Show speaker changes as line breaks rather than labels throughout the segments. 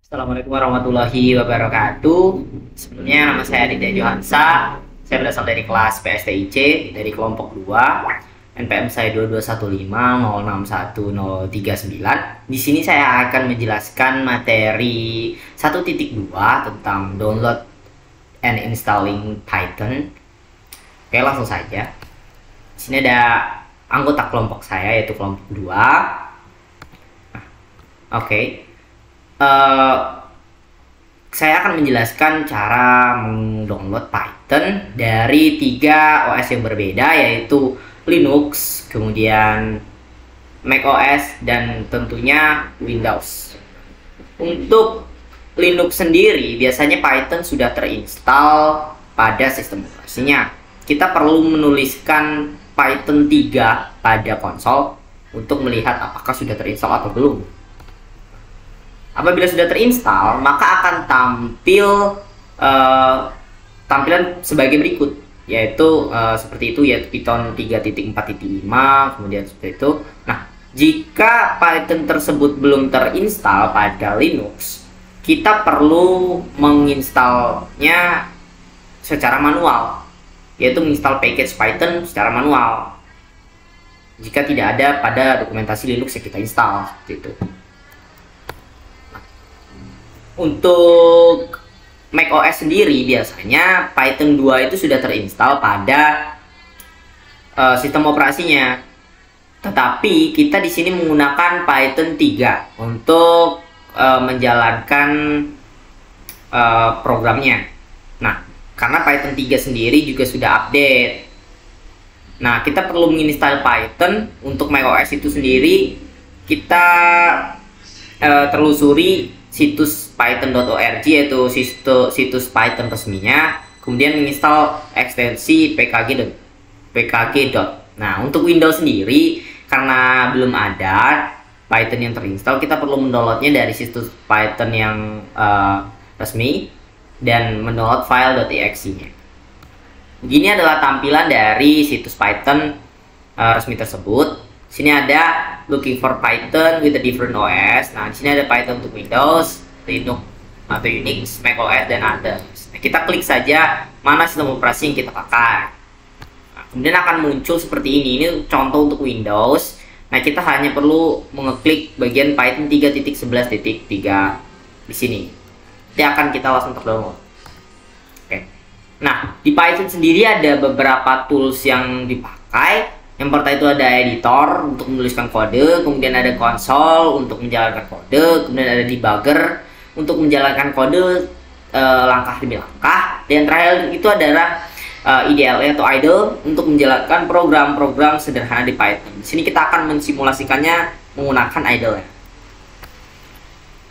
Assalamualaikum warahmatullahi wabarakatuh. Sebelumnya nama saya Aditya Johansa. Saya berasal dari kelas PSTIC dari kelompok 2. NPM saya 221506139. Di sini saya akan menjelaskan materi 1.2 tentang download and installing Python. Oke, langsung saja. Di sini ada anggota kelompok saya yaitu kelompok 2. Oke. Saya akan menjelaskan cara mendownload Python dari 3 OS yang berbeda, yaitu Linux, kemudian macOS, dan tentunya Windows. Untuk Linux sendiri, biasanya Python sudah terinstall pada sistem operasinya. Kita perlu menuliskan Python 3 pada konsol untuk melihat apakah sudah terinstall atau belum. Apabila sudah terinstall, maka akan tampil tampilan sebagai berikut, yaitu seperti itu, yaitu Python 3.4.5, kemudian seperti itu. Nah, jika Python tersebut belum terinstall pada Linux, kita perlu menginstalnya secara manual, yaitu menginstal package Python secara manual jika tidak ada pada dokumentasi Linux yang kita install, seperti itu. Untuk macOS sendiri, biasanya Python 2 itu sudah terinstall pada sistem operasinya. Tetapi kita di sini menggunakan Python 3 untuk menjalankan programnya. Nah, karena Python 3 sendiri juga sudah update. Nah, kita perlu menginstal Python untuk macOS itu sendiri. Kita telusuri situs python.org, yaitu situs Python resminya, kemudian menginstal ekstensi pkg. Nah, untuk Windows sendiri, karena belum ada Python yang terinstall, kita perlu mendownloadnya dari situs Python yang resmi dan mendownload file.exe-nya. Begini adalah tampilan dari situs Python resmi tersebut. Sini ada looking for Python with a different OS. Nah, di sini ada Python untuk Windows, Linux atau Unix, macOS, dan others. Nah, kita klik saja mana sistem operasi yang kita pakai. Nah, kemudian akan muncul seperti ini. Ini contoh untuk Windows. Nah, kita hanya perlu mengeklik bagian Python 3.11.3 di sini. Nanti akan kita langsung terdownload. Oke. Nah, di Python sendiri ada beberapa tools yang dipakai. Yang pertama itu ada editor untuk menuliskan kode, kemudian ada konsol untuk menjalankan kode, kemudian ada debugger untuk menjalankan kode langkah demi langkah, dan terakhir itu adalah IDLE atau idle untuk menjalankan program-program sederhana di Python. Di sini kita akan mensimulasikannya menggunakan idle.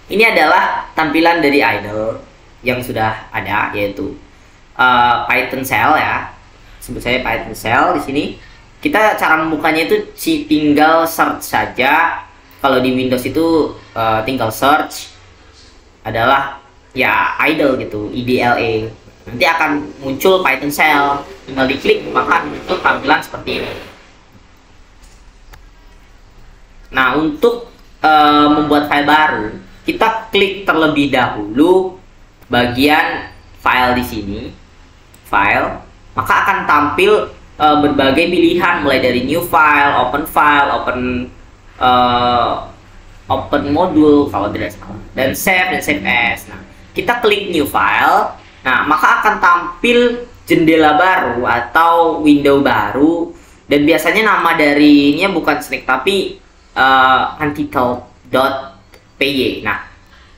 Ini adalah tampilan dari idle yang sudah ada, yaitu Python shell ya. Sebut saya Python shell di sini. Kita cara membukanya itu tinggal search saja. Kalau di Windows itu tinggal search adalah ya idle gitu, IDLE. Nanti akan muncul Python shell. Tinggal diklik maka muncul tampilan seperti ini. Nah, untuk membuat file baru, kita klik terlebih dahulu bagian file di sini, file, maka akan tampil berbagai pilihan mulai dari new file, open module kalau tidak salah, dan save as. Nah, kita klik new file. Nah, maka akan tampil jendela baru atau window baru, dan biasanya nama dari ini bukan snake tapi untitled.py. Nah,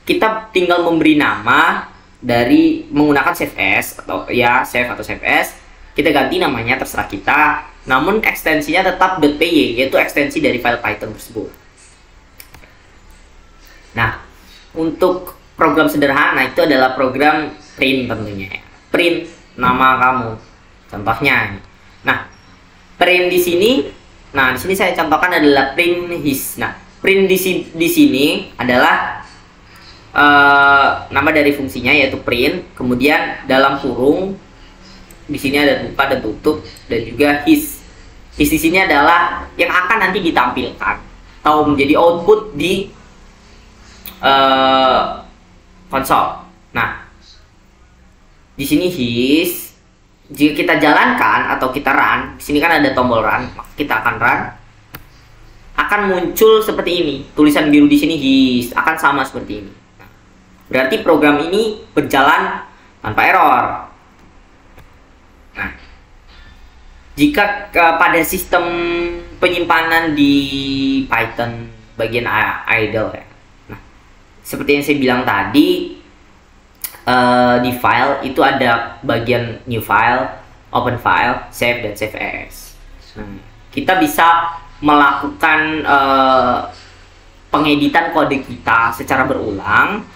kita tinggal memberi nama dari menggunakan save as atau ya save as. Kita ganti namanya, terserah kita. Namun ekstensinya tetap .py, yaitu ekstensi dari file Python tersebut. Nah, untuk program sederhana itu adalah program print tentunya. Print nama kamu. Contohnya. Nah, print di sini. Nah, di sini saya contohkan adalah print his. Nah, print di sini adalah nama dari fungsinya, yaitu print. Kemudian dalam kurung di sini ada buka dan tutup, dan juga his. His di sini adalah yang akan nanti ditampilkan atau menjadi output di konsol. Nah, di sini his, jika kita jalankan atau kita run, di sini kan ada tombol run, maka kita akan run, akan muncul seperti ini. Tulisan biru di sini his akan sama seperti ini. Nah, berarti program ini berjalan tanpa error. Nah, jika pada sistem penyimpanan di Python bagian idle ya. Nah, seperti yang saya bilang tadi, di file itu ada bagian new file, open file, save, dan save as. Kita bisa melakukan pengeditan kode kita secara berulang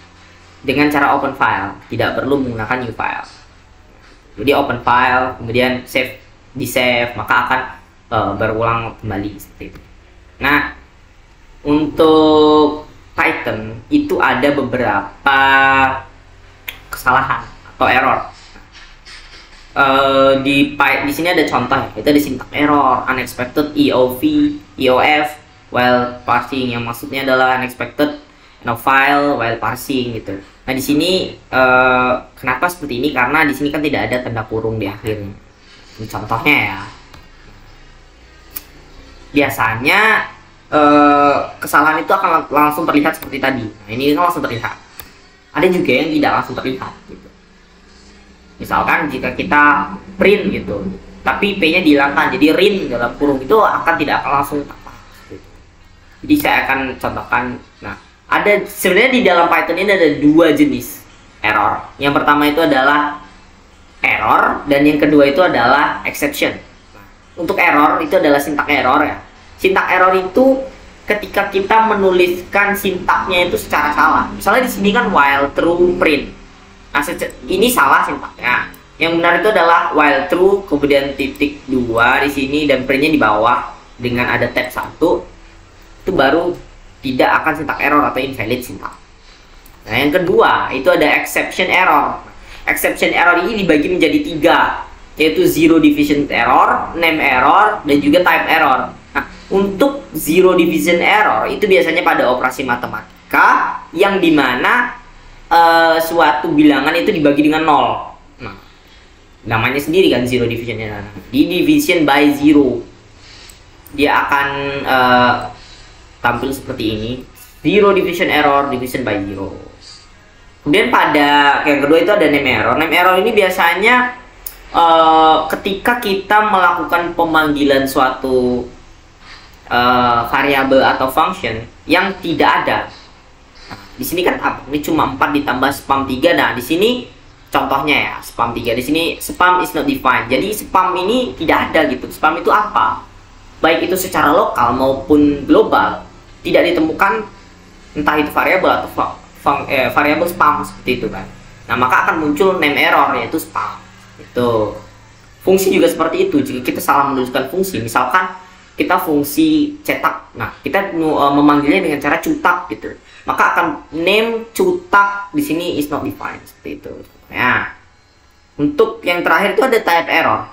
dengan cara open file, tidak perlu menggunakan new file. Jadi open file, kemudian save, di save, maka akan berulang kembali seperti itu. Nah, untuk Python itu ada beberapa kesalahan atau error. Di sini ada contoh, itu ada syntax error, unexpected, EOV, EOF, while parsing, yang maksudnya adalah unexpected no file while parsing gitu. Nah, di sini kenapa seperti ini? Karena di sini kan tidak ada tanda kurung di akhirnya. Ini contohnya ya. Biasanya kesalahan itu akan langsung terlihat seperti tadi. Nah, ini kan langsung terlihat. Ada juga yang tidak langsung terlihat gitu. Misalkan jika kita print gitu, tapi P-nya dihilangkan, jadi rin dalam kurung itu akan tidak akan langsung tampak gitu. Jadi saya akan contohkan. Nah, ada sebenarnya di dalam Python ini ada dua jenis error. Yang pertama itu adalah error, dan yang kedua itu adalah exception. Nah, untuk error itu adalah syntax error ya. Syntax error itu ketika kita menuliskan sintaknya itu secara salah. Misalnya di sini kan while true print. Nah, ini salah sintaknya. Yang benar itu adalah while true kemudian titik 2 di sini dan printnya di bawah dengan ada tab 1. Itu baru tidak akan syntax error atau invalid syntax. Nah, yang kedua itu ada exception error. Exception error ini dibagi menjadi 3, yaitu zero division error, name error, dan juga type error. Nah, untuk zero division error itu biasanya pada operasi matematika yang dimana suatu bilangan itu dibagi dengan 0. Nah, namanya sendiri kan zero division error. Di division by zero, dia akan tampil seperti ini. Zero division error, division by zero. Kemudian pada yang kedua itu ada name error. Name error ini biasanya ketika kita melakukan pemanggilan suatu variabel atau function yang tidak ada. Nah, di sini kan ini cuma 4 ditambah spam 3. Nah, di sini contohnya ya, spam 3. Di sini spam is not defined. Jadi spam ini tidak ada gitu. Spam itu apa? Baik itu secara lokal maupun global, tidak ditemukan, entah itu variabel atau variabel spam seperti itu kan. Nah, maka akan muncul name error, yaitu spam. Itu. Fungsi juga seperti itu. Jika kita salah menuliskan fungsi, misalkan kita fungsi cetak, nah kita memanggilnya dengan cara cutak gitu, maka akan name cutak di sini is not defined seperti itu. Nah, untuk yang terakhir itu ada type error.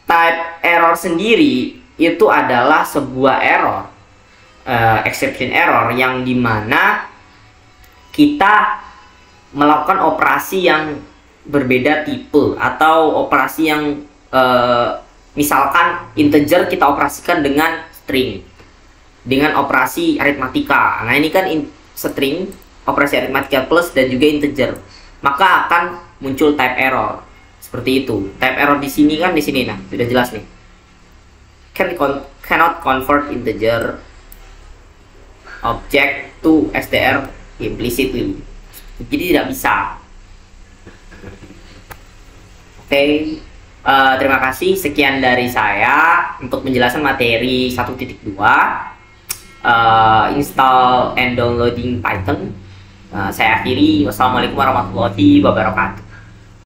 Type error sendiri itu adalah sebuah error, exception error, yang dimana kita melakukan operasi yang berbeda tipe, atau operasi yang misalkan integer kita operasikan dengan string, dengan operasi aritmatika. Nah, ini kan string, operasi aritmatika plus dan juga integer, maka akan muncul type error seperti itu. Type error di sini kan, di sini nah sudah jelas nih, cannot convert integer object to str implicitly. Jadi tidak bisa. Oke. Terima kasih, sekian dari saya untuk menjelaskan materi 1.2 install and downloading Python. Saya akhiri, wassalamualaikum warahmatullahi wabarakatuh.